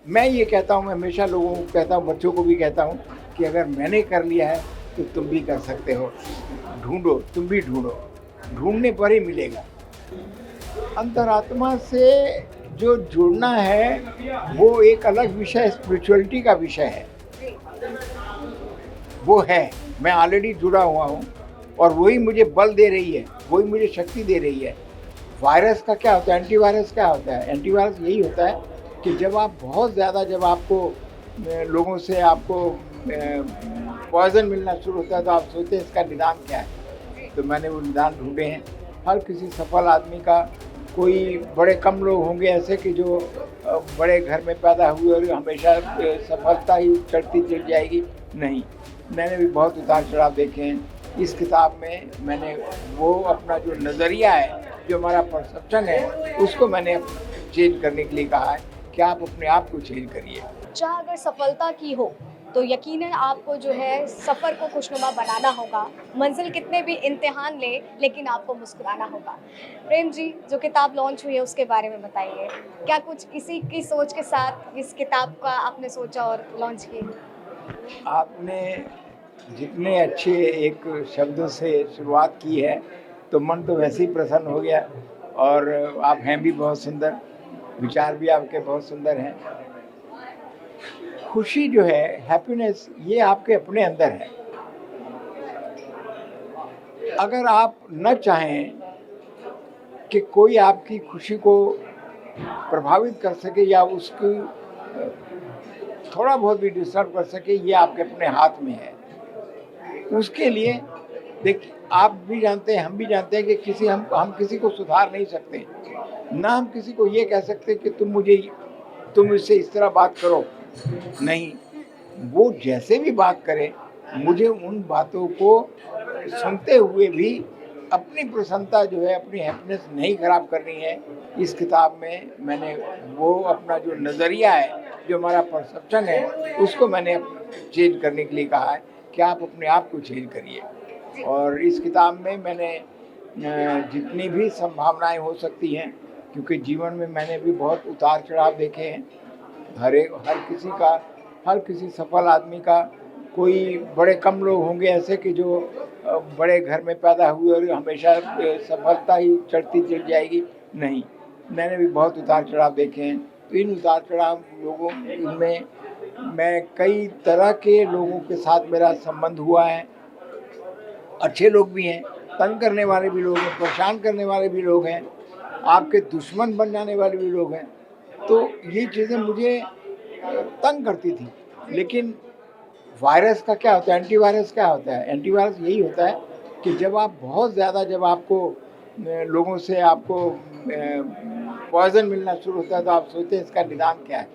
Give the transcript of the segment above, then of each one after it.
मैं ये कहता हूँ, मैं हमेशा लोगों को कहता हूँ, बच्चों को भी कहता हूँ कि अगर मैंने कर लिया है तो तुम भी कर सकते हो। ढूँढो, तुम भी ढूँढो, ढूँढने पर ही मिलेगा। अंतरात्मा से जो जुड़ना है वो एक अलग विषय, स्पिरिचुअलिटी का विषय है। वो है, मैं ऑलरेडी जुड़ा हुआ हूँ और वही मुझे बल दे रही है, वही मुझे शक्ति दे रही है। वायरस का क्या होता है, एंटीवायरस क्या होता है? एंटीवायरस यही होता है कि जब आप बहुत ज़्यादा, जब आपको लोगों से आपको पॉइज़न मिलना शुरू होता है तो आप सोचते हैं इसका निदान क्या है? तो मैंने वो निदान ढूँढे हैं। हर किसी सफल आदमी का, कोई बड़े कम लोग होंगे ऐसे कि जो बड़े घर में पैदा हुए और हमेशा सफलता ही चढ़ती चढ़ जाएगी, नहीं। मैंने भी बहुत उतार-चढ़ाव देखे हैं। इस किताब में मैंने वो अपना जो नज़रिया है, जो हमारा परसेप्शन है, उसको मैंने चेंज करने के लिए कहा है कि आप अपने आप को चेंज करिए। चाह अगर सफलता की हो तो यकीनन आपको जो है सफ़र को खुशनुमा बनाना होगा। मंजिल कितने भी इम्तिहान ले लेकिन आपको मुस्कुराना होगा। प्रेम जी, जो किताब लॉन्च हुई है उसके बारे में बताइए। क्या कुछ इसी की सोच के साथ इस किताब का आपने सोचा और लॉन्च की? आपने जितने अच्छे एक शब्दों से शुरुआत की है, तो मन तो वैसे ही प्रसन्न हो गया और आप हैं भी बहुत सुंदर, विचार भी आपके बहुत सुंदर हैं। खुशी जो है, हैप्पीनेस, ये आपके अपने अंदर है। अगर आप न चाहें कि कोई आपकी खुशी को प्रभावित कर सके या उसकी थोड़ा बहुत भी डिस्टर्ब कर सके, ये आपके अपने हाथ में है। उसके लिए देखिए, आप भी जानते हैं, हम भी जानते हैं कि हम किसी को सुधार नहीं सकते। ना हम किसी को ये कह सकते कि तुम इससे इस तरह बात करो। नहीं, वो जैसे भी बात करे, मुझे उन बातों को सुनते हुए भी अपनी प्रसन्नता जो है, अपनी हैप्पीनेस नहीं खराब करनी है। इस किताब में मैंने वो अपना जो नज़रिया है, जो हमारा परसेप्शन है, उसको मैंने चेंज करने के लिए कहा है कि आप अपने आप को चेंज करिए। और इस किताब में मैंने जितनी भी संभावनाएँ हो सकती हैं, क्योंकि जीवन में मैंने भी बहुत उतार-चढ़ाव देखे हैं। हर किसी सफल आदमी का, कोई बड़े कम लोग होंगे ऐसे कि जो बड़े घर में पैदा हुए और हमेशा सफलता ही चढ़ती चढ़ जाएगी, नहीं। मैंने भी बहुत उतार-चढ़ाव देखे हैं। तो इन उतार-चढ़ाव लोगों इनमें मैं कई तरह के लोगों के साथ मेरा संबंध हुआ है। अच्छे लोग भी हैं, तंग करने वाले भी लोग हैं, परेशान करने वाले भी लोग हैं, आपके दुश्मन बन जाने वाले भी लोग हैं। तो ये चीज़ें मुझे तंग करती थी। लेकिन वायरस का क्या होता है, एंटीवायरस क्या होता है? एंटीवायरस यही होता है कि जब आप बहुत ज़्यादा, जब आपको लोगों से आपको पॉइज़न मिलना शुरू होता है तो आप सोचते हैं इसका निदान क्या है?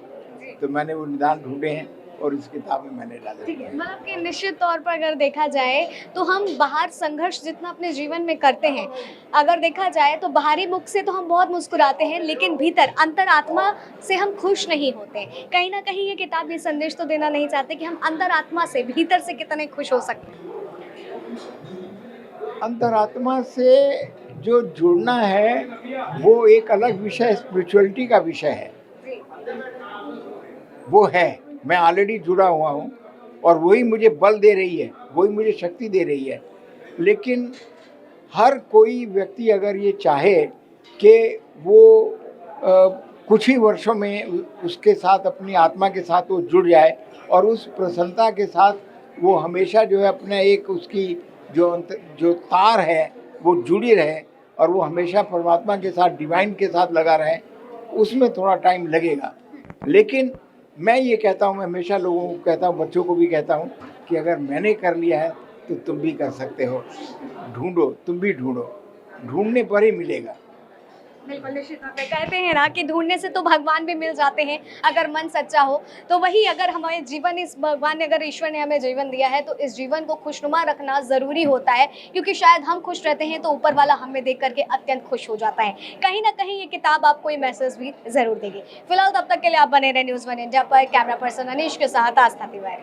तो मैंने वो निदान ढूँढे हैं और इस किताब में मैंने डाले ठीक हुए है, हैं। मतलब कि निश्चित तौर पर अगर देखा जाए तो हम बाहर संघर्ष जितना अपने जीवन में करते हैं, अगर देखा जाए तो बाहरी मुख से तो हम बहुत मुस्कुराते हैं लेकिन भीतर अंतरात्मा से हम खुश नहीं होते। कहीं न कहीं ये किताब ये संदेश तो देना नहीं चाहते कि हम अंतरात्मा से, भीतर से कितने खुश हो सकते हैं। अंतरात्मा से जो जुड़ना है वो एक अलग विषय, स्पिरिचुअलिटी का विषय है। जी। वो है, मैं ऑलरेडी जुड़ा हुआ हूँ और वही मुझे बल दे रही है, वही मुझे शक्ति दे रही है। लेकिन हर कोई व्यक्ति अगर ये चाहे कि वो कुछ ही वर्षों में उसके साथ, अपनी आत्मा के साथ वो जुड़ जाए और उस प्रसन्नता के साथ वो हमेशा जो है अपने एक उसकी जो तार है वो जुड़ी रहे और वो हमेशा परमात्मा के साथ, डिवाइन के साथ लगा रहे, उसमें थोड़ा टाइम लगेगा। लेकिन मैं ये कहता हूँ, मैं हमेशा लोगों को कहता हूँ, बच्चों को भी कहता हूँ कि अगर मैंने कर लिया है तो तुम भी कर सकते हो। ढूँढो, तुम भी ढूँढो, ढूँढने पर ही मिलेगा। बिल्कुल, निश्चित तौर पे कहते हैं ना कि ढूँढने से तो भगवान भी मिल जाते हैं, अगर मन सच्चा हो। तो वही अगर हमारे जीवन, इस भगवान ने, अगर ईश्वर ने हमें जीवन दिया है तो इस जीवन को खुशनुमा रखना ज़रूरी होता है, क्योंकि शायद हम खुश रहते हैं तो ऊपर वाला हमें देख कर के अत्यंत खुश हो जाता है। कहीं न कहीं ये किताब आपको ये मैसेज भी ज़रूर देगी। फिलहाल तब तक के लिए आप बने रहें न्यूज़ वन इंडिया पर। कैमरा पर्सन अनीश के साथ आस्था तिवारी।